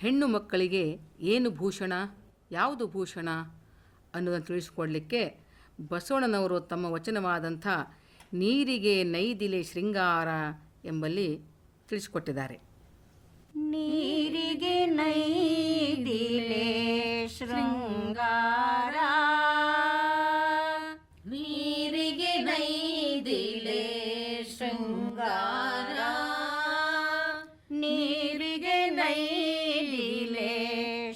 ಹೆಣ್ಣು ಮಕ್ಕಳಿಗೆ ಏನು ಭೂಷಣ, ಯಾವುದು ಭೂಷಣ ಅನ್ನೋದನ್ನು ತಿಳಿಸಿಕೊಡಲಿಕ್ಕೆ ಬಸವಣ್ಣನವರು ತಮ್ಮ ವಚನವಾದಂಥ ನೀರಿಗೆ ನೈದಿಲೆ ಶೃಂಗಾರ ಎಂಬಲ್ಲಿ ತಿಳಿಸಿಕೊಟ್ಟಿದ್ದಾರೆ. ನೀರಿಗೆ ನೈದಿಲೆ ಶೃಂಗಾರ, ನೀರಿಗೆ ನೈದಿಲೆ ಶೃಂಗಾರ, ನೀರಿಗೆ ನೈದಿಲೆ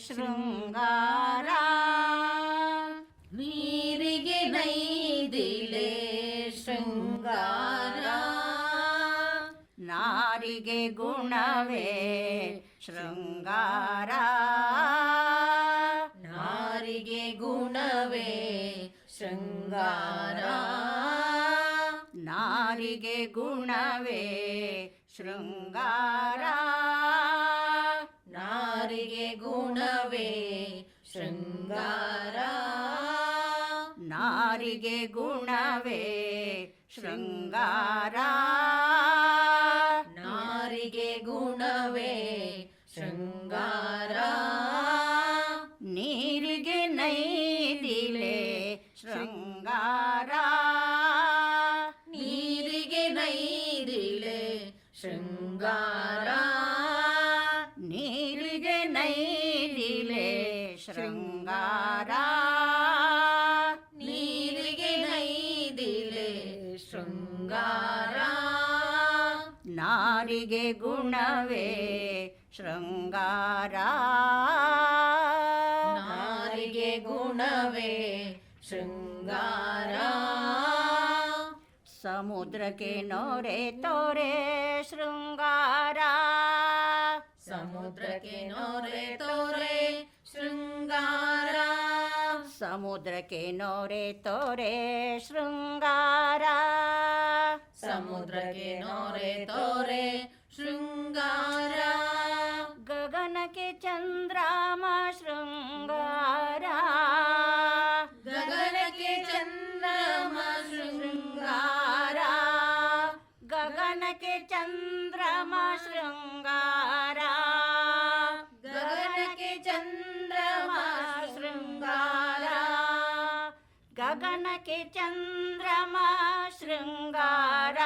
ಶೃಂಗಾರ, ನೀರಿಗೆ ನೈದಿಲೆ ಶೃಂಗಾರ, ನಾರಿಗೆ ಗುಣವೇ ಶೃಂಗಾರ, ನಾರಿಗೆ ಗುಣವೇ ಶೃಂಗಾರ, ನಾರಿಗೆ ಗುಣವೇ ಶೃಂಗಾರ, ನಾರಿಗೆ ಗುಣವೇ ಶೃಂಗಾರ, ನಾರಿಗೆ ಗುಣವೇ ಶೃಂಗಾರ, ನಾರಿಗೆ ಗುಣವೇ ಶೃಂಗಾರ, ನೀರಿಗೆ ನೈದಿಲೆ ಶೃಂಗಾರ, ನೀರಿಗೆ ನೈದಿಲೆ ಶೃಂಗಾರ, ನೀರಿಗೆ ನೈದಿಲೆ ಶೃಂಗಾರ, ನೀರಿಗೆ ನೈದಿಲೆ ಶೃಂಗಾರ, ನಾರಿಗೆ ಗುಣವೇ ಶೃಂಗಾರ, ನಾರಿಗೆ ಗುಣವೇ ಶೃಂಗಾರ, ಸಮುದ್ರಕ್ಕೆ ನೋರೆ ತೋರೆ ಶೃಂಗಾರ, ಸಮುದ್ರಕ್ಕೆ ನೋರೆ ತೋರೆ ಶೃಂಗಾರ, ಸಮುದ್ರಕ್ಕೆ ನೋರೆ ತೋರೆ ಶೃಂಗಾರ, ಸಮುದ್ರಕ್ಕೆ ನೋರೆ ತೋರೆ ಶೃಂಗಾರ, ಗಗನಕ್ಕೆ ಚಂದ್ರಮ ಶೃಂಗಾರ, ಗಗನಕ್ಕೆ ಚಂದ್ರಮ ಶೃಂಗಾರ, ಗಗನಕ್ಕೆ ಚಂದ್ರಮ ಶೃಂಗಾರ, ಗಗನಕ್ಕೆ ಚಂದ್ರಮ ಶೃಂಗಾರ, ಗಗನಕ್ಕೆ ಚಂದ್ರಮ ಶೃಂಗಾರ,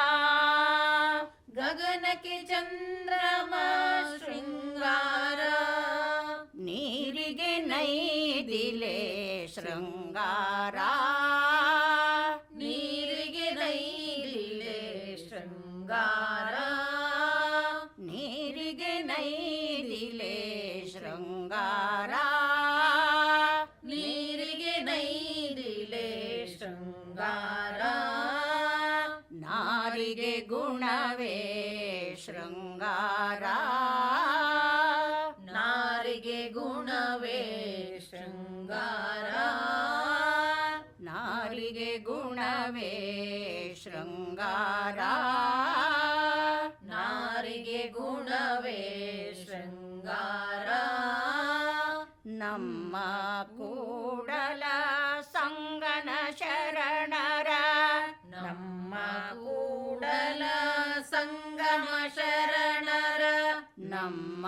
ಗಗನಕ್ಕೆ ಚಂದ್ರಮ ಶೃಂಗಾರ, ನೀರಿಗೆ ನೈದಿಲೆ ಶೃಂಗಾರ, ನೀರಿಗೆ ನೈದಿಲೆ ಶೃಂಗಾರ, ನೀರಿಗೆ ನೈದಿಲೆ ಶೃಂಗಾರ, ನೀರಿಗೆ ನೈದಿಲೆ ಶೃಂಗಾರ, ನಾರಿಗೆ ಗುಣವೇ ಶೃಂಗಾರ, ನಾರಿಗೆ ಗುಣವೇ ಶೃಂಗಾರ, ನಾರಿಗೆ ಗುಣವೇ ಶೃಂಗಾರ, ನಾರಿಗೆ ಗುಣವೇ ಶೃಂಗಾರ, ನಮ್ಮ ಕೂಡಲ ಸಂಗನ ಶರಣರ, ನಮ್ಮ ಕೂಡಲ ಸಂಗಮ ಶರಣರ, ನಮ್ಮ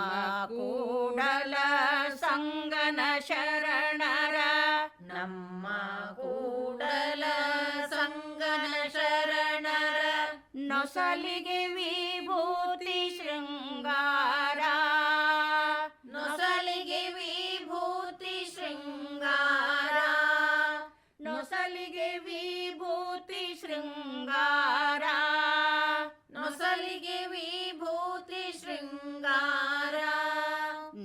ಕೂಡಲ ಸಂಗನ ಶರಣರ, ನಮ್ಮ ಕೂಡಲ ಸಂಗನ ಶರಣರ, ನೊಸಲಿಗೆ ವಿಭೂತಿ ಶೃಂಗಾರ, ನೊಸಲಿಗೆ ವಿಭೂತಿ ಶೃಂಗಾರ, ನೊಸಲಿಗೆ ವಿಭೂತಿ ಶೃಂಗಾರ, ನೊಸಲಿಗೆ ವಿಭೂತಿ ಶೃಂಗಾರ,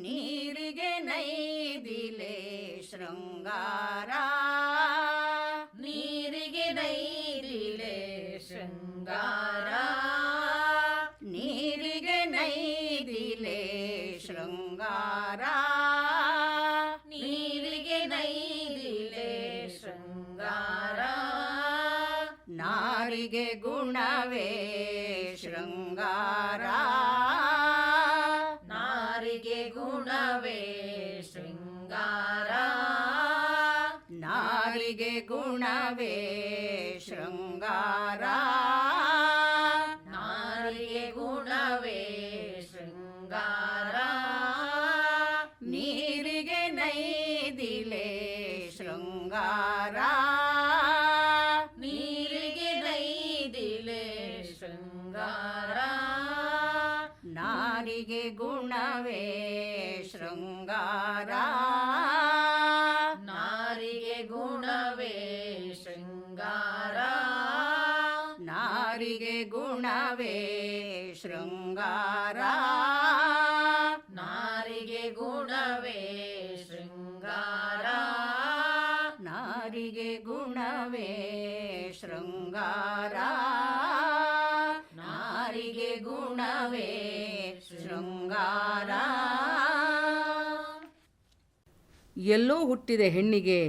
ನೀರಿಗೆ ನೈದಿಲೆ ಶೃಂಗಾರ, ನೀರಿಗೆ ನೈದಿಲೆ ಶೃಂಗಾರ, ನೀರಿಗೆ ನೈದಿಲೆ ಶೃಂಗಾರ, ನೀರಿಗೆ ನೈದಿಲೆ ಶೃಂಗಾರ, ನಾರಿಗೆ ಗುಣವೇ ಶೃಂಗಾರ, ನಾರಿಗೆ ಗುಣವೇ ಶೃಂಗಾರ, ನಾರಿಗೆ ಗುಣವೇ ಶೃಂಗಾರ, ನಾರಿಗೆ ಗುಣವೇ ಶೃಂಗಾರ, ನಾರಿಗೆ ಗುಣವೇ ಶೃಂಗಾರ ನಾರಿಗೆ ಗುಣವೇ ಶೃಂಗಾರ ನಾರಿಗೆ ಗುಣವೇ ಶೃಂಗಾರ ನಾರಿಗೆ ಗುಣವೇ ಶೃಂಗಾರ ನಾರಿಗೆ ಗುಣವೇ ಶೃಂಗಾರ ನಾರಿಗೆ ಗುಣವೇ ಶೃಂಗಾರ ಎಲ್ಲೋ ಹುಟ್ಟಿದ ಹೆಣ್ಣಿಗೆ